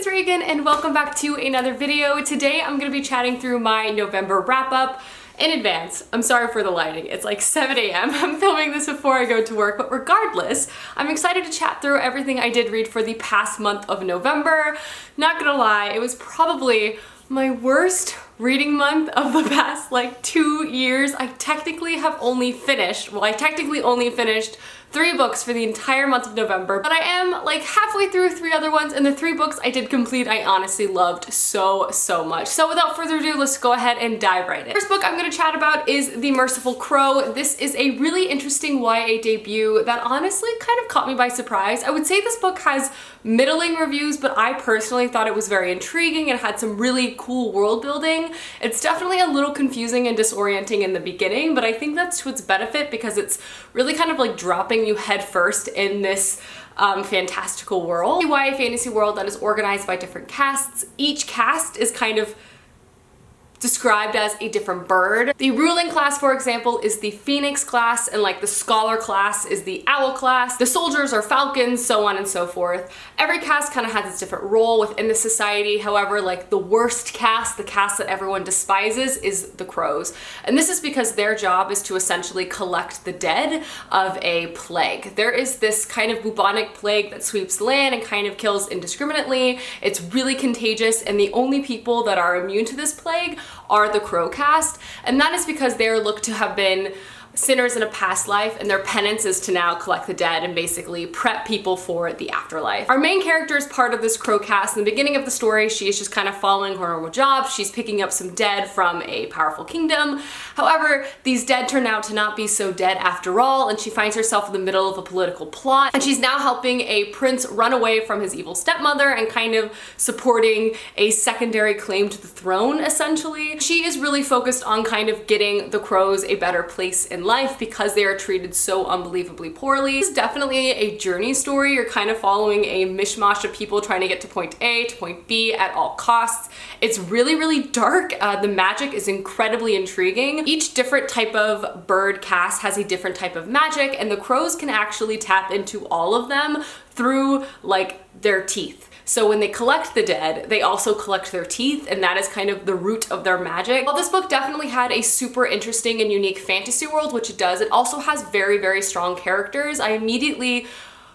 it's Reagan and welcome back to another video. Today I'm going to be chatting through my November wrap-up. In advance, I'm sorry for the lighting. It's like 7 a.m. I'm filming this before I go to work, but regardless, I'm excited to chat through everything I did read for the past month of November. Not gonna lie, it was probably my worst reading month of the past like 2 years. I technically only finished 3 books for the entire month of November, but I am like halfway through 3 other ones, and the 3 books I did complete I honestly loved so much. So without further ado, let's go ahead and dive right in. First book I'm going to chat about is The Merciful Crow. This is a really interesting YA debut that honestly kind of caught me by surprise. I would say this book has middling reviews, but I personally thought it was very intriguing and had some really cool world building. It's definitely a little confusing and disorienting in the beginning, but I think that's to its benefit because it's really kind of like dropping you headfirst in this fantastical world. A YA fantasy world that is organized by different castes. Each caste is kind of described as a different bird. The ruling class, for example, is the phoenix class, and like the scholar class is the owl class. The soldiers are falcons, so on and so forth. Every caste kind of has its different role within the society. However, like the worst caste, the caste that everyone despises, is the crows. And this is because their job is to essentially collect the dead of a plague. There is this kind of bubonic plague that sweeps the land and kind of kills indiscriminately. It's really contagious, and the only people that are immune to this plague are the crow caste, and that is because they are looked to have been sinners in a past life, and their penance is to now collect the dead and basically prep people for the afterlife. Our main character is part of this crow caste. In the beginning of the story, she is just kind of following her normal job. She's picking up some dead from a powerful kingdom. However, these dead turn out to not be so dead after all, and she finds herself in the middle of a political plot, and she's now helping a prince run away from his evil stepmother and kind of supporting a secondary claim to the throne, essentially. She is really focused on kind of getting the crows a better place in life because they are treated so unbelievably poorly. This is definitely a journey story. You're kind of following a mishmash of people trying to get to point A to point B at all costs. It's really dark. The magic is incredibly intriguing. Each different type of bird caste has a different type of magic, and the crows can actually tap into all of them through like their teeth. So when they collect the dead, they also collect their teeth, and that is kind of the root of their magic. While this book definitely had a super interesting and unique fantasy world, which it does, it also has very strong characters. I immediately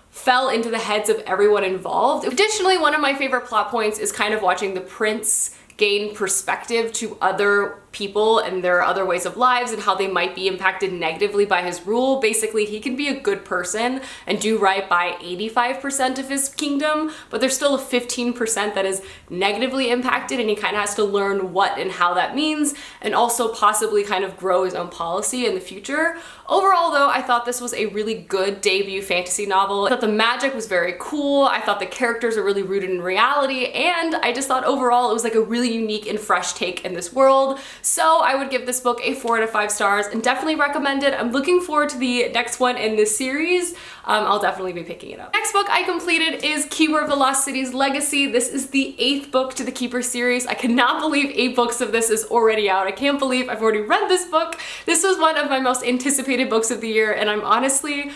fell into the heads of everyone involved. Additionally, one of my favorite plot points is kind of watching the prince gain perspective to other people and their other ways of lives and how they might be impacted negatively by his rule. Basically, he can be a good person and do right by 85% of his kingdom, but there's still a 15% that is negatively impacted, and he kind of has to learn what and how that means, and also possibly kind of grow his own policy in the future. Overall though, I thought this was a really good debut fantasy novel. I thought the magic was very cool. I thought the characters are really rooted in reality, and I just thought overall it was like a really unique and fresh take in this world. So I would give this book a 4 out of 5 stars and definitely recommend it. I'm looking forward to the next one in this series. I'll definitely be picking it up. Next book I completed is Keeper of the Lost City's Legacy. This is the 8th book to the Keeper series. I cannot believe 8 books of this is already out. I can't believe I've already read this book. This was one of my most anticipated books of the year, and I'm honestly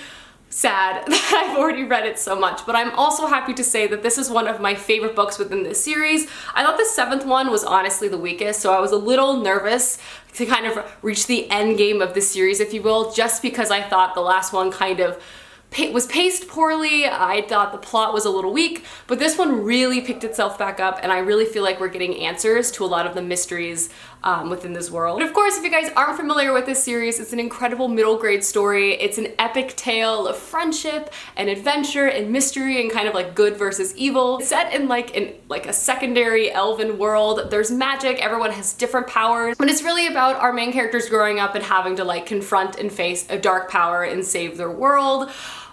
sad that I've already read it so much, but I'm also happy to say that this is one of my favorite books within this series. I thought the 7th one was honestly the weakest, so I was a little nervous to kind of reach the end game of this series, if you will, just because I thought the last one kind of was paced poorly. I thought the plot was a little weak, but this one really picked itself back up, and I really feel like we're getting answers to a lot of the mysteries within this world. But of course, if you guys aren't familiar with this series, it's an incredible middle grade story. It's an epic tale of friendship and adventure and mystery and kind of like good versus evil. It's set in like a secondary elven world. There's magic, everyone has different powers, but it's really about our main characters growing up and having to like confront and face a dark power and save their world.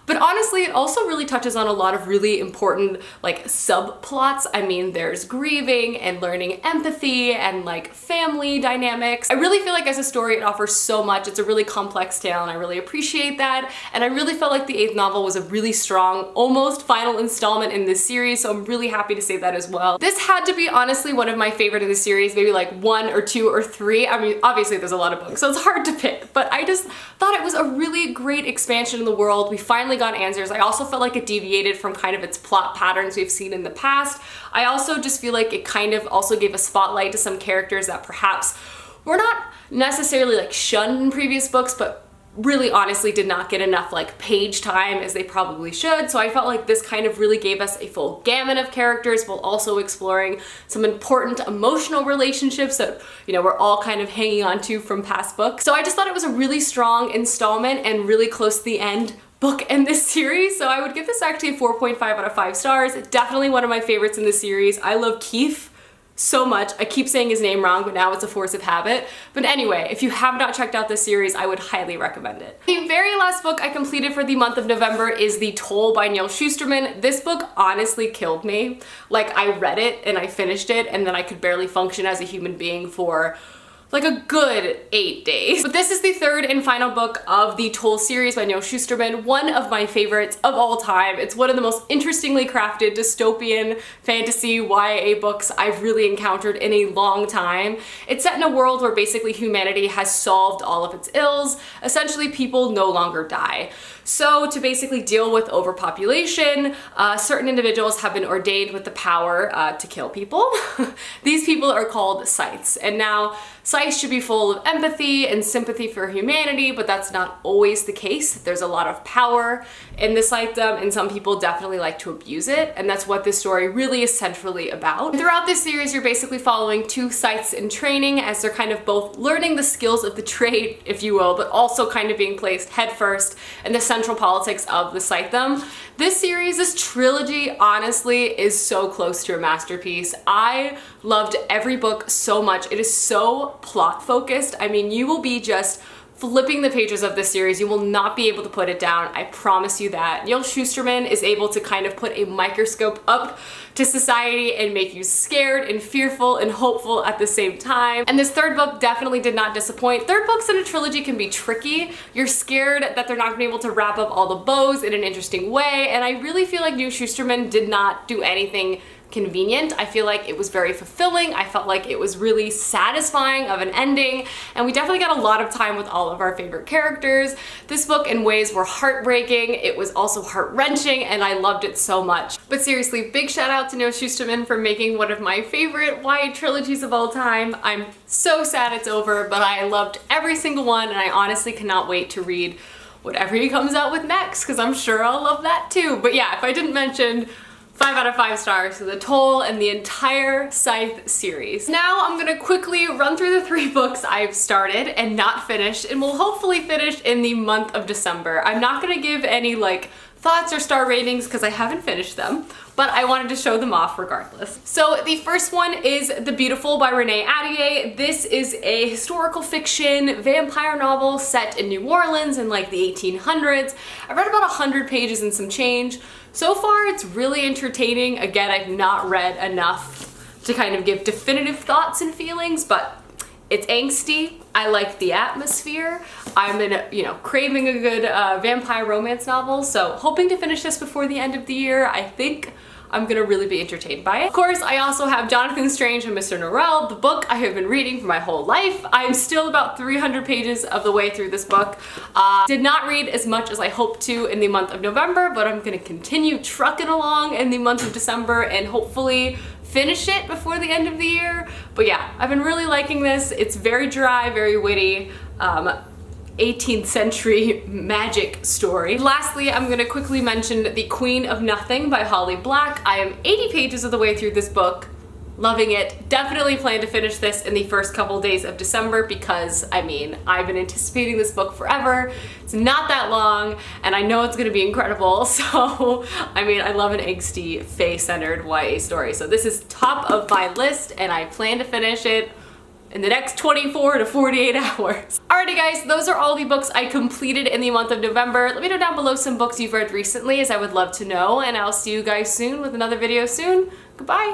But honestly, it also really touches on a lot of really important like subplots. I mean, there's grieving and learning empathy and like family dynamics. I really feel like as a story, it offers so much. It's a really complex tale, and I really appreciate that. And I really felt like the 8th novel was a really strong, almost final installment in this series, so I'm really happy to say that as well. This had to be honestly one of my favorite in the series, maybe like 1 or 2 or 3. I mean, obviously there's a lot of books, so it's hard to pick, but I just thought it was a really great expansion in the world. We finally got answers. I also felt like it deviated from kind of its plot patterns we've seen in the past. I also just feel like it kind of also gave a spotlight to some characters that perhaps were not necessarily like shunned in previous books, but really honestly did not get enough like page time as they probably should. So I felt like this kind of really gave us a full gamut of characters while also exploring some important emotional relationships that, you know, we're all kind of hanging on to from past books. So I just thought it was a really strong installment and really close to the end book in this series. So I would give this actually a 4.5 out of 5 stars. Definitely one of my favorites in the series. I love Keith so much. I keep saying his name wrong, but now it's a force of habit. But anyway, if you have not checked out this series, I would highly recommend it. The very last book I completed for the month of November is The Toll by Neil Shusterman. This book honestly killed me. Like, I read it and I finished it and then I could barely function as a human being for like a good 8 days. But this is the third and final book of the Toll series by Neil Shusterman, one of my favorites of all time. It's one of the most interestingly crafted dystopian fantasy YA books I've really encountered in a long time. It's set in a world where basically humanity has solved all of its ills. Essentially, people no longer die. So to basically deal with overpopulation, certain individuals have been ordained with the power to kill people. These people are called scythes, and now scythes should be full of empathy and sympathy for humanity, but that's not always the case. There's a lot of power in the scythedom, and some people definitely like to abuse it, and that's what this story really is centrally about. Throughout this series, you're basically following two scythes in training as they're kind of both learning the skills of the trade, if you will, but also kind of being placed headfirst in the central politics of the scythedom. This series, this trilogy, honestly is so close to a masterpiece. I loved every book so much. It is so plot focused. I mean, you will be just flipping the pages of this series. You will not be able to put it down. I promise you that. Neil Shusterman is able to kind of put a microscope up to society and make you scared and fearful and hopeful at the same time. And this third book definitely did not disappoint. Third books in a trilogy can be tricky. You're scared that they're not gonna be able to wrap up all the bows in an interesting way, and I really feel like Neil Shusterman did not do anything convenient. I feel like it was very fulfilling. I felt like it was really satisfying of an ending, and we definitely got a lot of time with all of our favorite characters. This book in ways were heartbreaking. It was also heart-wrenching, and I loved it so much. But seriously, big shout out to Neil Shusterman for making one of my favorite YA trilogies of all time. I'm so sad it's over, but I loved every single one, and I honestly cannot wait to read whatever he comes out with next, because I'm sure I'll love that too. But yeah, if I didn't mention, 5 out of 5 stars to The Toll and the entire Scythe series. Now I'm gonna quickly run through the 3 books I've started and not finished, and will hopefully finish in the month of December. I'm not gonna give any like thoughts or star ratings because I haven't finished them, but I wanted to show them off regardless. So the first one is The Beautiful by Renee Ahdieh. This is a historical fiction vampire novel set in New Orleans in like the 1800s. I read about 100 pages and some change. So far, it's really entertaining. Again, I've not read enough to kind of give definitive thoughts and feelings, but it's angsty. I like the atmosphere. I'm craving a good vampire romance novel, so hoping to finish this before the end of the year. I think I'm gonna really be entertained by it. Of course, I also have Jonathan Strange and Mr. Norrell, the book I have been reading for my whole life. I'm still about 300 pages of the way through this book. Did not read as much as I hoped to in the month of November, but I'm gonna continue trucking along in the month of December and hopefully finish it before the end of the year. But yeah, I've been really liking this. It's very dry, very witty. 18th century magic story. Lastly, I'm gonna quickly mention The Queen of Nothing by Holly Black. I am 80 pages of the way through this book. Loving it. Definitely plan to finish this in the first couple days of December because, I mean, I've been anticipating this book forever. It's not that long, and I know it's gonna be incredible, so, I mean, I love an angsty, fae-centered YA story. So this is top of my list, and I plan to finish it in the next 24 to 48 hours. Alrighty guys, those are all the books I completed in the month of November. Let me know down below some books you've read recently, as I would love to know, and I'll see you guys soon with another video soon. Goodbye!